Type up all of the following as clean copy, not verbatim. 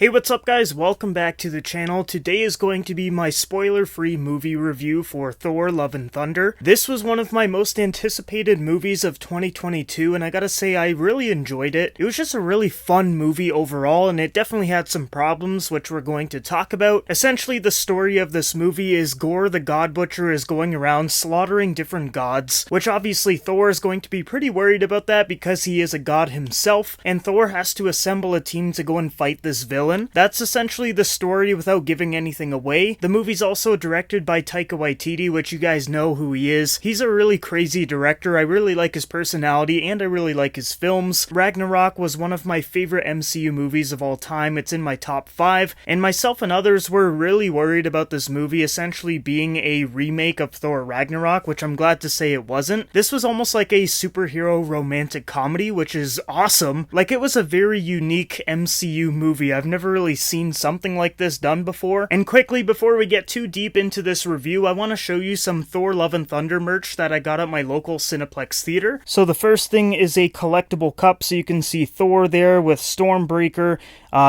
Hey, what's up guys? Welcome back to the channel. Today is going to be my spoiler-free movie review for Thor Love and Thunder. This was one of my most anticipated movies of 2022, and I gotta say I really enjoyed it. It was just a really fun movie overall, and it definitely had some problems, which we're going to talk about. Essentially, the story of this movie is Gorr the God Butcher is going around slaughtering different gods, which obviously Thor is going to be pretty worried about that because he is a god himself, and Thor has to assemble a team to go and fight this villain. That's essentially the story without giving anything away. The movie's also directed by Taika Waititi, which you guys know who he is. He's a really crazy director. I really like his personality and I really like his films. Ragnarok was one of my favorite MCU movies of all time. It's in my top 5, and myself and others were really worried about this movie essentially being a remake of Thor Ragnarok, which I'm glad to say it wasn't. This was almost like a superhero romantic comedy, which is awesome. Like, it was a very unique MCU movie. I've never really seen something like this done before. And quickly, before we get too deep into this review, I want to show you some Thor Love and Thunder merch that I got at my local Cineplex theater. So the first thing is a collectible cup, so you can see Thor there with Stormbreaker.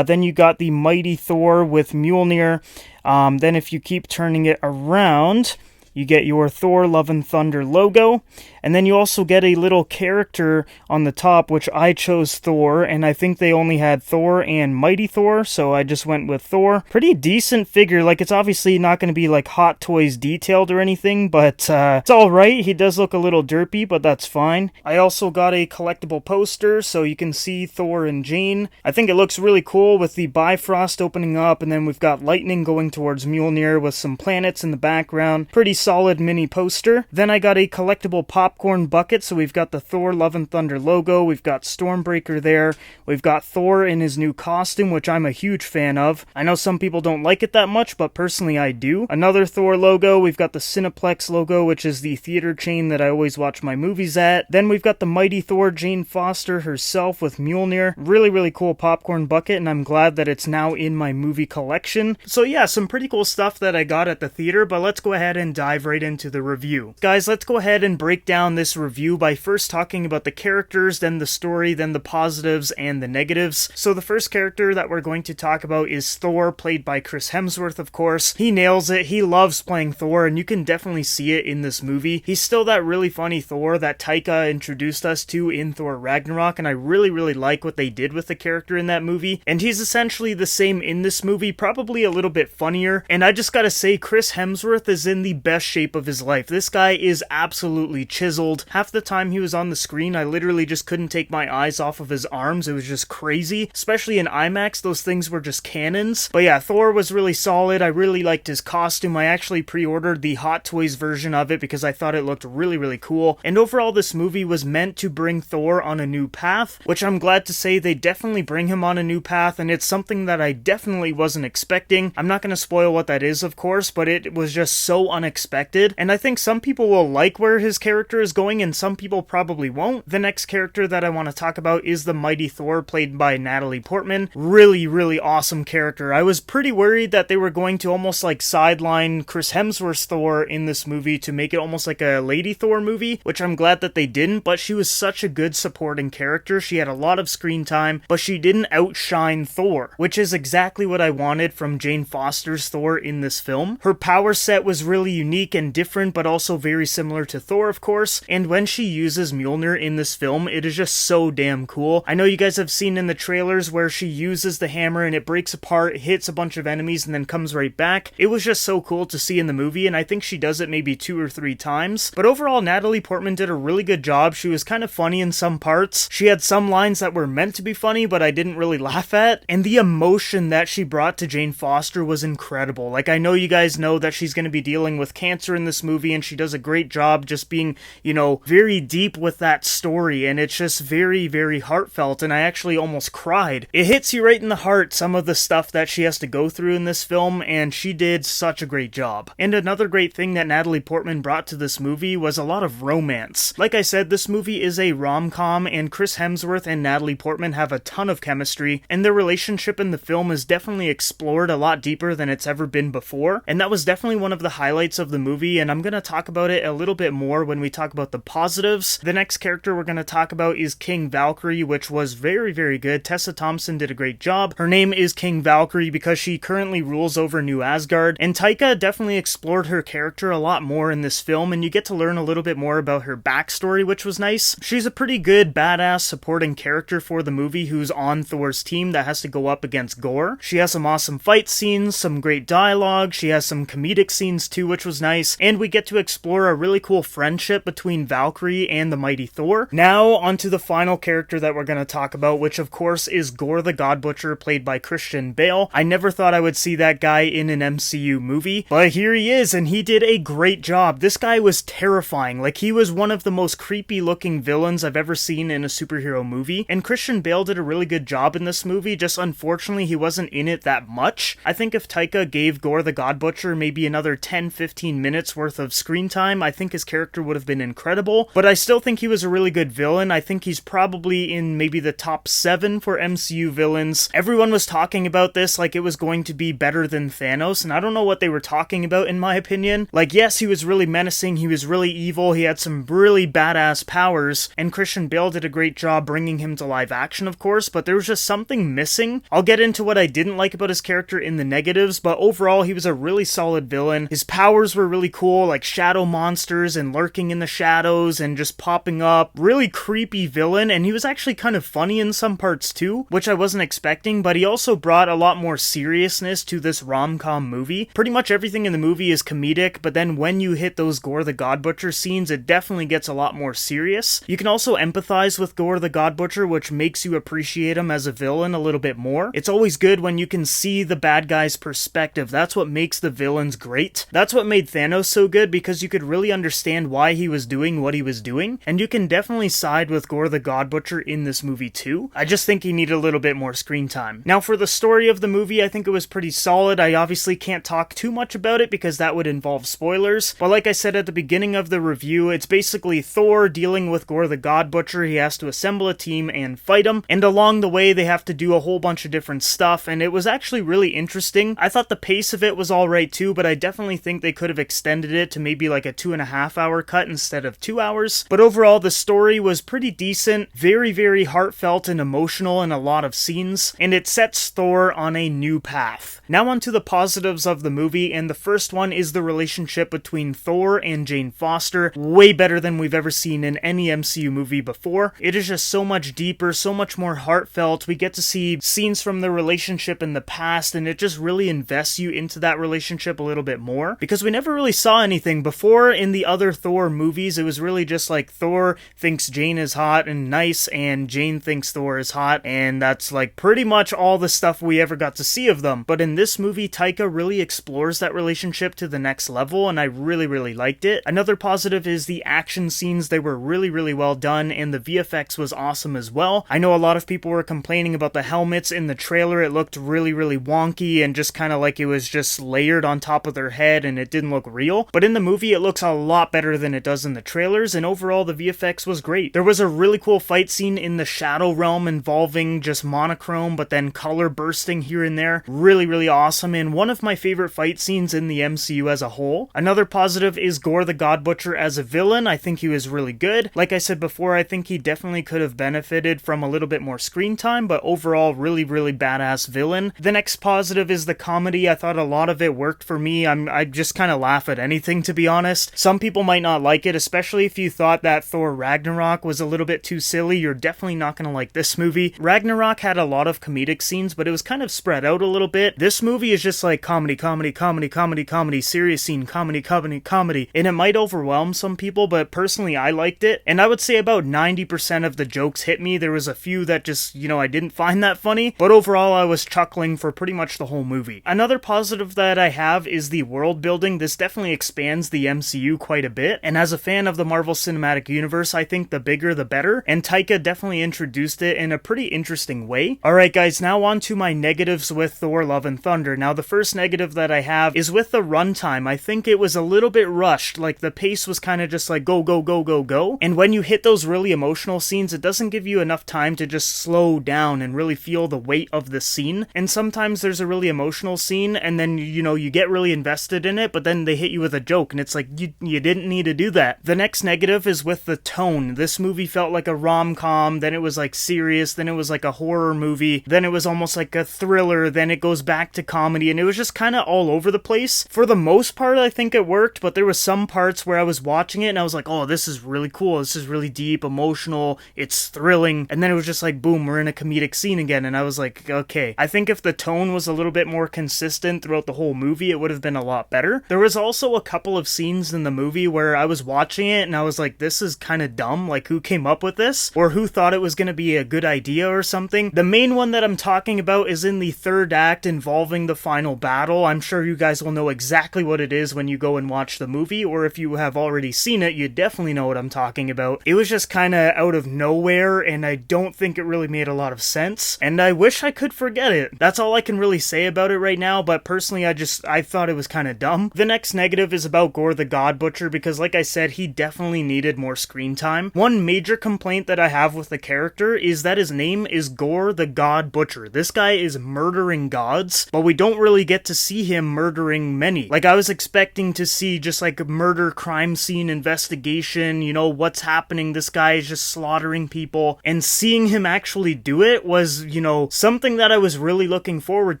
Then you got the Mighty Thor with Mjolnir. Then if you keep turning it around, you get your Thor Love and Thunder logo, and then you also get a little character on the top, which I chose Thor, and I think they only had Thor and Mighty Thor, so I just went with Thor. Pretty decent figure. Like, it's obviously not going to be like Hot Toys detailed or anything, but it's alright. He does look a little derpy, but that's fine. I also got a collectible poster, so you can see Thor and Jane. I think it looks really cool with the Bifrost opening up, and then we've got lightning going towards Mjolnir with some planets in the background. Pretty solid mini poster. Then I got a collectible popcorn bucket, so we've got the Thor Love and Thunder logo, we've got Stormbreaker there, we've got Thor in his new costume, which I'm a huge fan of. I know some people don't like it that much, but personally I do. Another Thor logo, we've got the Cineplex logo, which is the theater chain that I always watch my movies at. Then we've got the Mighty Thor, Jane Foster herself with Mjolnir. Really cool popcorn bucket, and I'm glad that it's now in my movie collection. So yeah, some pretty cool stuff that I got at the theater, but let's go ahead and dive right into the review. Guys, let's go ahead and break down this review by first talking about the characters, then the story, then the positives and the negatives. So the first character that we're going to talk about is Thor, played by Chris Hemsworth, of course. He nails it. He loves playing Thor, and you can definitely see it in this movie. He's still that really funny Thor that Taika introduced us to in Thor Ragnarok, and I really like what they did with the character in that movie. And he's essentially the same in this movie, probably a little bit funnier. And I just gotta say, Chris Hemsworth is in the best shape of his life. This guy is absolutely chiseled. Half the time he was on the screen, I literally just couldn't take my eyes off of his arms. It was just crazy. Especially in IMAX, those things were just cannons. But yeah, Thor was really solid. I really liked his costume. I actually pre-ordered the Hot Toys version of it because I thought it looked really cool. And overall, this movie was meant to bring Thor on a new path, which I'm glad to say they definitely bring him on a new path, and it's something that I definitely wasn't expecting. I'm not going to spoil what that is, of course, but it was just so unexpected. And I think some people will like where his character is going, and some people probably won't. The next character that I want to talk about is the Mighty Thor, played by Natalie Portman. Really awesome character. I was pretty worried that they were going to almost like sideline Chris Hemsworth's Thor in this movie to make it almost like a Lady Thor movie, which I'm glad that they didn't, but she was such a good supporting character. She had a lot of screen time, but she didn't outshine Thor, which is exactly what I wanted from Jane Foster's Thor in this film. Her power set was really unique and different, but also very similar to Thor, of course, and when she uses Mjolnir in this film, it is just so damn cool. I know you guys have seen in the trailers where she uses the hammer and it breaks apart, hits a bunch of enemies, and then comes right back. It was just so cool to see in the movie, and I think she does it maybe 2 or 3 times. But overall, Natalie Portman did a really good job. She was kind of funny in some parts. She had some lines that were meant to be funny, but I didn't really laugh at, and the emotion that she brought to Jane Foster was incredible. Like, I know you guys know that she's going to be dealing with cancer in this movie, and she does a great job just being, you know, very deep with that story, and it's just very heartfelt, and I actually almost cried. It hits you right in the heart, some of the stuff that she has to go through in this film, and she did such a great job. And another great thing that Natalie Portman brought to this movie was a lot of romance. Like I said, this movie is a rom-com, and Chris Hemsworth and Natalie Portman have a ton of chemistry, and their relationship in the film is definitely explored a lot deeper than it's ever been before, and that was definitely one of the highlights of the the movie, and I'm gonna talk about it a little bit more when we talk about the positives. The next character we're gonna talk about is King Valkyrie, which was very, very good. Tessa Thompson did a great job. Her name is King Valkyrie because she currently rules over New Asgard, and Taika definitely explored her character a lot more in this film, and you get to learn a little bit more about her backstory, which was nice. She's a pretty good, badass supporting character for the movie who's on Thor's team that has to go up against Gorr. She has some awesome fight scenes, some great dialogue, she has some comedic scenes too, which was nice, and we get to explore a really cool friendship between Valkyrie and the mighty Thor. Now, onto the final character that we're going to talk about, which of course is Gorr the God Butcher, played by Christian Bale. I never thought I would see that guy in an MCU movie, but here he is, and he did a great job. This guy was terrifying. Like, he was one of the most creepy looking villains I've ever seen in a superhero movie, and Christian Bale did a really good job in this movie, just unfortunately he wasn't in it that much. I think if Taika gave Gorr the God Butcher maybe another 10-15 minutes worth of screen time, I think his character would have been incredible, but I still think he was a really good villain. I think he's probably in maybe the top 7 for MCU villains. Everyone was talking about this like it was going to be better than Thanos, and I don't know what they were talking about in my opinion. Like, yes, he was really menacing, he was really evil, he had some really badass powers, and Christian Bale did a great job bringing him to live action, of course, but there was just something missing. I'll get into what I didn't like about his character in the negatives, but overall he was a really solid villain. His powers were really cool, like shadow monsters and lurking in the shadows and just popping up. Really creepy villain, and he was actually kind of funny in some parts too, which I wasn't expecting, but he also brought a lot more seriousness to this rom-com movie. Pretty much everything in the movie is comedic, but then when you hit those Gorr the God Butcher scenes, it definitely gets a lot more serious. You can also empathize with Gorr the God Butcher, which makes you appreciate him as a villain a little bit more. It's always good when you can see the bad guy's perspective. That's what makes the villains great. That's what made Thanos so good, because you could really understand why he was doing what he was doing, and you can definitely side with Gorr the God Butcher in this movie too. I just think he needed a little bit more screen time. Now, for the story of the movie, I think it was pretty solid. I obviously can't talk too much about it because that would involve spoilers, but like I said at the beginning of the review, it's basically Thor dealing with Gorr the God Butcher. He has to assemble a team and fight him, and along the way they have to do a whole bunch of different stuff, and it was actually really interesting. I thought the pace of it was alright too, but I definitely think they could have extended it to maybe like a 2.5 hour cut instead of 2 hours. But overall, the story was pretty decent, very, very heartfelt and emotional in a lot of scenes, and it sets Thor on a new path. Now on to the positives of the movie, and the first one is the relationship between Thor and Jane Foster. Way better than we've ever seen in any MCU movie before. It is just so much deeper, so much more heartfelt. We get to see scenes from the relationship in the past, and it just really invests you into that relationship a little bit more, because we never really saw anything before in the other Thor movies. It was really just like Thor thinks Jane is hot and nice, and Jane thinks Thor is hot, and that's like pretty much all the stuff we ever got to see of them. But in this movie, Taika really explores that relationship to the next level, and I really, really liked it. Another positive is the action scenes. They were really, really well done, and the VFX was awesome as well. I know a lot of people were complaining about the helmets in the trailer. It looked really, really wonky and just kind of like it was just layered on top of their head and it didn't look real. But in the movie, it looks a lot better than it does in the trailers, and overall the VFX was great. There was a really cool fight scene in the Shadow Realm involving just monochrome but then color bursting here and there. Really, really awesome, and one of my favorite fight scenes in the MCU as a whole. Another positive is Gorr the God Butcher as a villain. I think he was really good. Like I said before, I think he definitely could have benefited from a little bit more screen time, but overall, really, really badass villain. The next positive is the comedy. I thought a lot of it worked for me. I just kind of laugh at anything, to be honest. Some people might not like it, especially if you thought that Thor Ragnarok was a little bit too silly. You're definitely not going to like this movie. Ragnarok had a lot of comedic scenes, but it was kind of spread out a little bit. This movie is just like comedy, comedy, comedy, comedy, comedy, serious scene, comedy, comedy, comedy, and it might overwhelm some people, but personally I liked it, and I would say about 90% of the jokes hit me. There was a few that just, I didn't find that funny, but overall I was chuckling for pretty much the whole movie. Another positive that I have is the world building. This definitely expands the MCU quite a bit, and as a fan of the Marvel Cinematic Universe, I think the bigger the better, and Taika definitely introduced it in a pretty interesting way. Alright guys, now on to my negatives with Thor Love and Thunder. Now the first negative that I have is with the runtime. I think it was a little bit rushed, like the pace was kind of just like go, go, go, go, go, and when you hit those really emotional scenes, it doesn't give you enough time to just slow down and really feel the weight of the scene, and sometimes there's a really emotional scene, and then, you get really invested in it, but then they hit you with a joke, and it's like, you didn't need to do that. The next negative is with the tone. This movie felt like a rom-com, then it was like serious, then it was like a horror movie, then it was almost like a thriller, then it goes back to comedy, and it was just kind of all over the place. For the most part, I think it worked, but there was some parts where I was watching it and I was like, oh, this is really cool, this is really deep, emotional, it's thrilling, and then it was just like, boom, we're in a comedic scene again, and I was like, okay. I think if the tone was a little bit more consistent throughout the whole movie, it would have been a lot better. There was also a couple of scenes in the movie where I was watching it and I was like, this is kind of dumb, like who came up with this? Or who thought it was going to be a good idea or something? The main one that I'm talking about is in the third act involving the final battle. I'm sure you guys will know exactly what it is when you go and watch the movie, or if you have already seen it, you definitely know what I'm talking about. It was just kind of out of nowhere, and I don't think it really made a lot of sense, and I wish I could forget it. That's all I can really say about it right now, but personally I thought it was kind of dumb. The next negative is about Gorr the God Butcher, because like I said, he definitely needed more screen time. One major complaint that I have with the character is that his name is Gorr the God Butcher. This guy is murdering gods, but we don't really get to see him murdering many. Like, I was expecting to see just like a murder crime scene investigation, you know, what's happening, this guy is just slaughtering people, and seeing him actually do it was, you know, something that I was really looking forward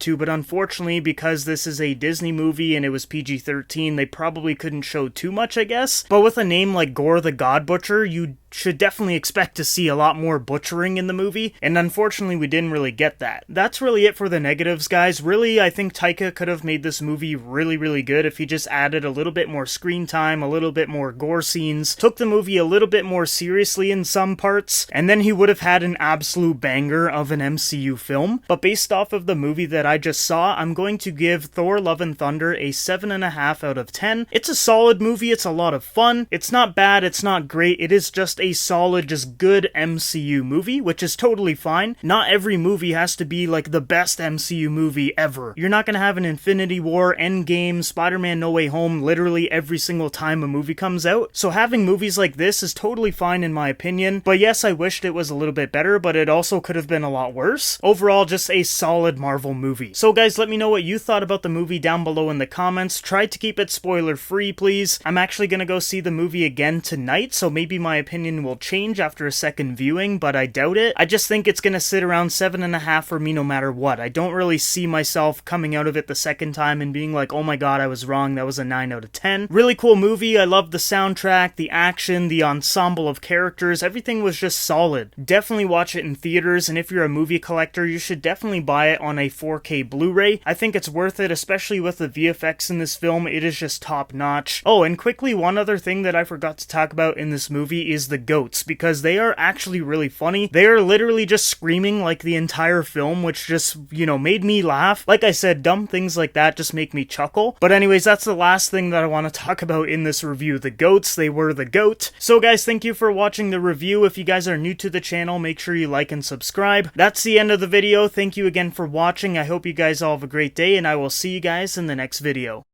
to, but unfortunately, because this is a Disney movie and it was PG-13, they probably couldn't show too much, I guess. But with a name like Gorr the God Butcher, you should definitely expect to see a lot more butchering in the movie, and unfortunately we didn't really get that. That's really it for the negatives, guys. Really, I think Taika could have made this movie really good if he just added a little bit more screen time, a little bit more gore scenes, took the movie a little bit more seriously in some parts, and then he would have had an absolute banger of an MCU film. But based off of the movie that I just saw, I'm going to give Thor Love and Thunder a 7.5 out of 10. It's a solid movie, it's a lot of fun, it's not bad, it's not great, it is just a solid, just good MCU movie, which is totally fine. Not every movie has to be like the best MCU movie ever. You're not gonna have an Infinity War, Endgame, Spider-Man No Way Home literally every single time a movie comes out. So having movies like this is totally fine in my opinion. But yes, I wished it was a little bit better, but it also could have been a lot worse. Overall, just a solid Marvel movie. So guys, let me know what you thought about the movie down below in the comments. Try to keep it spoiler free, please. I'm actually gonna go see the movie again tonight, so maybe my opinion will change after a second viewing, but I doubt it. I just think it's gonna sit around 7.5 for me no matter what. I don't really see myself coming out of it the second time and being like, oh my god, I was wrong, that was a 9 out of 10. Really cool movie. I love the soundtrack, the action, the ensemble of characters, everything was just solid. Definitely watch it in theaters, and if you're a movie collector, you should definitely buy it on a 4K Blu-ray. I think it's worth it, especially with the VFX in this film. It is just top notch. Oh, and quickly, one other thing that I forgot to talk about in this movie is the goats, because they are actually really funny. They are literally just screaming like the entire film, which just, you know, made me laugh. Like I said, dumb things like that just make me chuckle. But anyways, that's the last thing that I want to talk about in this review. The goats, they were the goat. So guys, thank you for watching the review. If you guys are new to the channel, make sure you like and subscribe. That's the end of the video. Thank you again for watching. I hope you guys all have a great day, and I will see you guys in the next video.